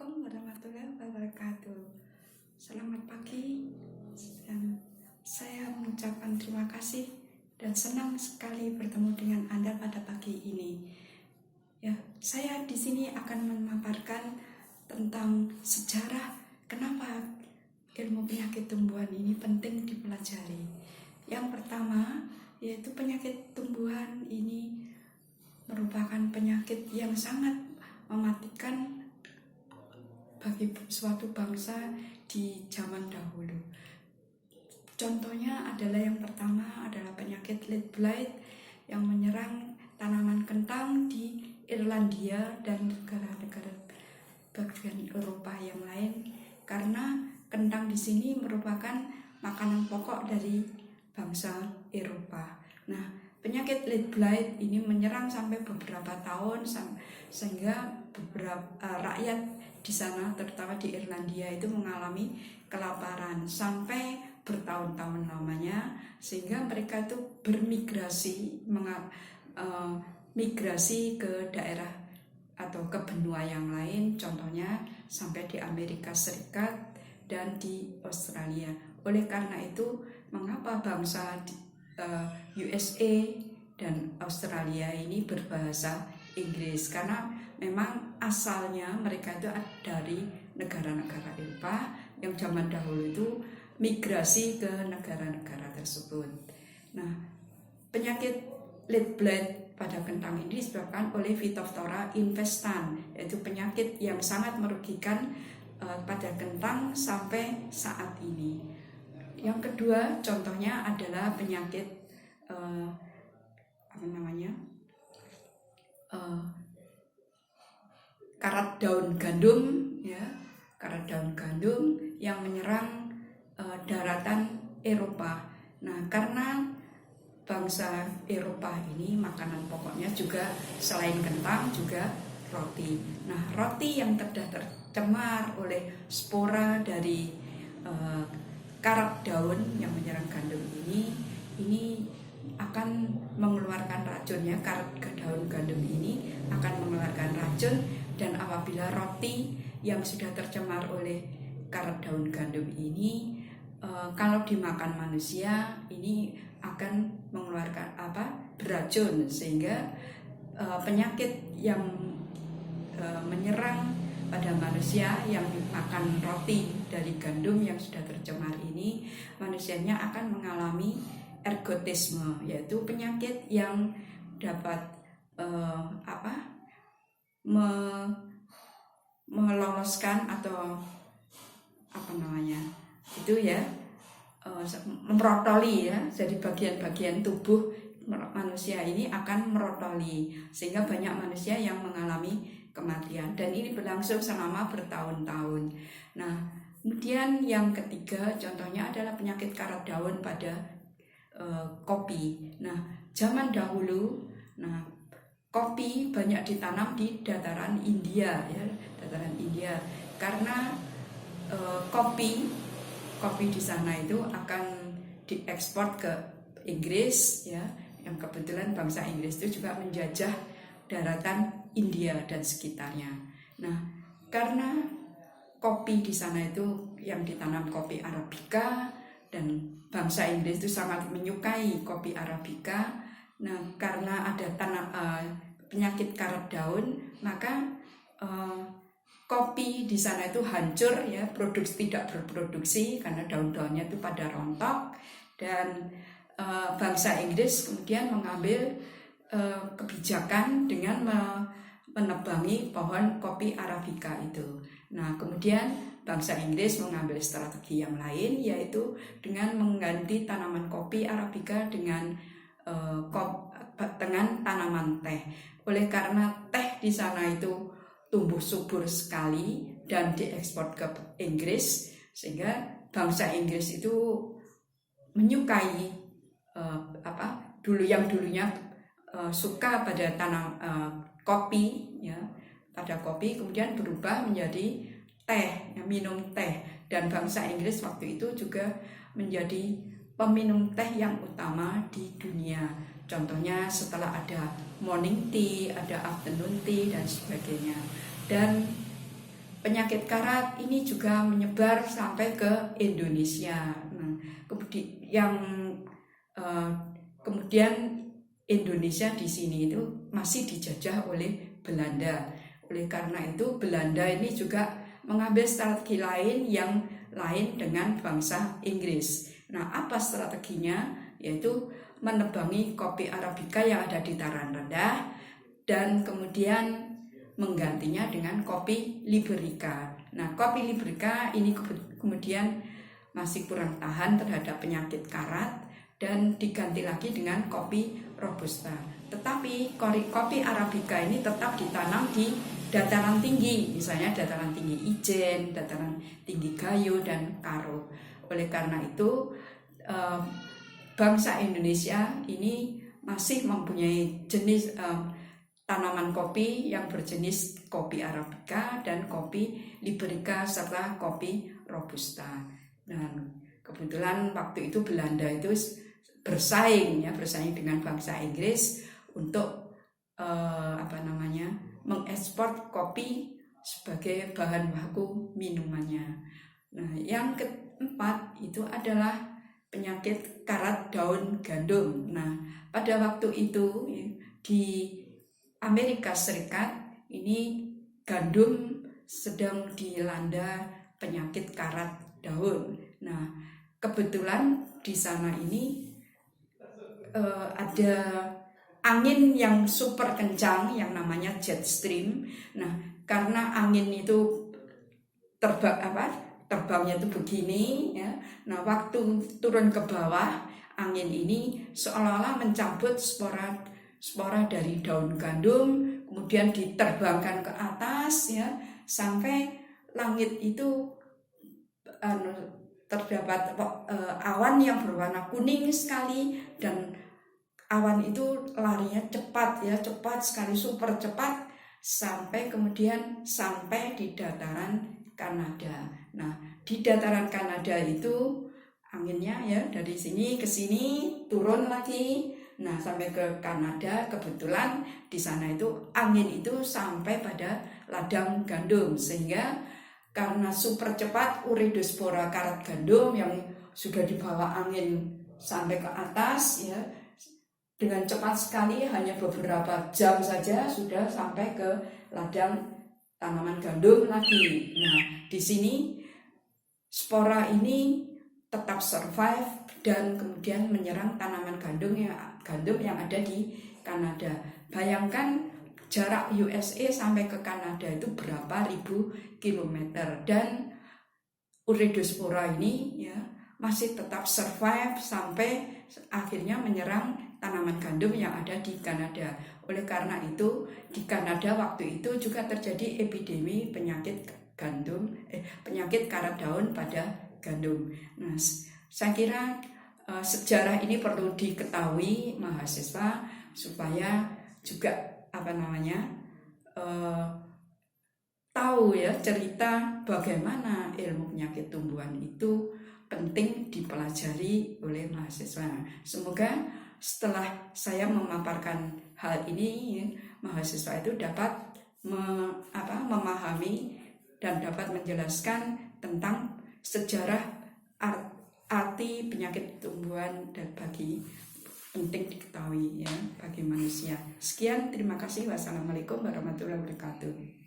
Assalamualaikum warahmatullahi wabarakatuh. Selamat pagi, dan saya mengucapkan terima kasih dan senang sekali bertemu dengan Anda pada pagi ini. Ya, saya di sini akan memaparkan tentang sejarah kenapa ilmu penyakit tumbuhan ini penting dipelajari. Yang pertama, yaitu penyakit tumbuhan ini merupakan penyakit yang sangat mematikan bagi suatu bangsa di zaman dahulu. Contohnya adalah yang pertama adalah penyakit leaf blight yang menyerang tanaman kentang di Irlandia dan negara-negara bagian Eropa yang lain, karena kentang di sini merupakan makanan pokok dari bangsa Eropa. Nah, penyakit leaf blight ini menyerang sampai beberapa tahun sehingga beberapa rakyat di sana, terutama di Irlandia, itu mengalami kelaparan sampai bertahun-tahun lamanya, sehingga mereka itu bermigrasi migrasi ke daerah atau ke benua yang lain, contohnya sampai di Amerika Serikat dan di Australia. Oleh karena itu, mengapa bangsa USA dan Australia ini berbahasa Inggris? Karena memang asalnya mereka itu dari negara-negara Eropa yang zaman dahulu itu migrasi ke negara-negara tersebut. Nah, penyakit leaf blight pada kentang ini disebabkan oleh Phytophthora infestan, yaitu penyakit yang sangat merugikan pada kentang sampai saat ini. Yang kedua, contohnya adalah penyakit karat daun gandum, ya, karat daun gandum yang menyerang daratan Eropa. Nah, karena bangsa Eropa ini makanan pokoknya juga selain kentang juga roti. Nah, roti yang tercemar oleh spora dari karat daun yang menyerang gandum ini akan mengeluarkan racun, ya. Karat daun gandum ini akan mengeluarkan racun, dan apabila roti yang sudah tercemar oleh karat daun gandum ini kalau dimakan manusia ini akan mengeluarkan beracun, sehingga penyakit yang menyerang pada manusia yang makan roti dari gandum yang sudah tercemar ini, manusianya akan mengalami ergotisme, yaitu penyakit yang dapat meloloskan atau merotoli, ya. Jadi bagian-bagian tubuh manusia ini akan merotoli, sehingga banyak manusia yang mengalami kematian, dan ini berlangsung selama bertahun-tahun. Nah, kemudian yang ketiga contohnya adalah penyakit karat daun pada kopi. Nah, zaman dahulu, kopi banyak ditanam di dataran India, ya, dataran India, karena kopi di sana itu akan diekspor ke Inggris, ya, yang kebetulan bangsa Inggris itu juga menjajah daratan India dan sekitarnya. Nah, karena kopi di sana itu yang ditanam kopi Arabica, dan bangsa Inggris itu sangat menyukai kopi Arabica. Nah, karena ada penyakit karat daun, maka kopi di sana itu hancur, ya, tidak berproduksi karena daun-daunnya itu pada rontok, dan bangsa Inggris kemudian mengambil kebijakan dengan menebangi pohon kopi Arabica itu. Nah, kemudian bangsa Inggris mengambil strategi yang lain, yaitu dengan mengganti tanaman kopi Arabica dengan tanaman teh. Oleh karena teh di sana itu tumbuh subur sekali dan diekspor ke Inggris, sehingga bangsa Inggris itu menyukai dulunya suka pada tanam kopi, ya, pada kopi, kemudian berubah menjadi teh, ya, minum teh, dan bangsa Inggris waktu itu juga menjadi peminum teh yang utama di dunia. Contohnya setelah ada morning tea, ada afternoon tea dan sebagainya. Dan penyakit karat ini juga menyebar sampai ke Indonesia. Nah, kemudian Indonesia di sini itu masih dijajah oleh Belanda. Oleh karena itu Belanda ini juga mengambil strategi lain yang lain dengan bangsa Inggris. Nah, apa strateginya? Yaitu menebangi kopi Arabica yang ada di dataran rendah dan kemudian menggantinya dengan kopi Liberica. Nah, kopi Liberica ini kemudian masih kurang tahan terhadap penyakit karat dan diganti lagi dengan kopi Robusta. Tetapi kopi Arabica ini tetap ditanam di dataran tinggi, misalnya dataran tinggi Ijen, dataran tinggi Gayo, dan Karo. Oleh karena itu, bangsa Indonesia ini masih mempunyai jenis tanaman kopi yang berjenis kopi Arabica dan kopi Liberica serta kopi Robusta. Dan kebetulan waktu itu Belanda itu bersaing dengan bangsa Inggris untuk mengekspor kopi sebagai bahan baku minumannya. Nah, yang keempat itu adalah penyakit karat daun gandum. Nah, pada waktu itu di Amerika Serikat ini gandum sedang dilanda penyakit karat daun. Nah, kebetulan di sana ini ada angin yang super kencang yang namanya jet stream. Nah, karena angin itu terbangnya itu begini ya. Nah, waktu turun ke bawah, angin ini seolah-olah mencabut spora dari daun gandum, kemudian diterbangkan ke atas ya, sampai langit itu terdapat awan yang berwarna kuning sekali, dan awan itu larinya cepat sekali, super cepat, sampai di dataran Kanada. Nah, di dataran Kanada itu anginnya ya dari sini ke sini turun lagi. Nah, sampai ke Kanada, kebetulan di sana itu angin itu sampai pada ladang gandum, sehingga karena super cepat Uridospora karat gandum yang sudah dibawa angin sampai ke atas ya, dengan cepat sekali, hanya beberapa jam saja sudah sampai ke ladang tanaman gandum lagi. Nah, di sini spora ini tetap survive dan kemudian menyerang tanaman gandum yang ada di Kanada. Bayangkan jarak USA sampai ke Kanada itu berapa ribu kilometer, dan Uridospora ini ya masih tetap survive sampai akhirnya menyerang tanaman gandum yang ada di Kanada. Oleh karena itu, di Kanada waktu itu juga terjadi epidemi penyakit karat daun pada gandum. Nah, saya kira sejarah ini perlu diketahui mahasiswa supaya juga tahu ya cerita bagaimana ilmu penyakit tumbuhan itu penting dipelajari oleh mahasiswa. Semoga setelah saya memaparkan hal ini, mahasiswa itu dapat memahami dan dapat menjelaskan tentang sejarah arti penyakit tumbuhan dan bagi penting diketahui ya bagi manusia. Sekian, terima kasih. Wassalamualaikum warahmatullahi wabarakatuh.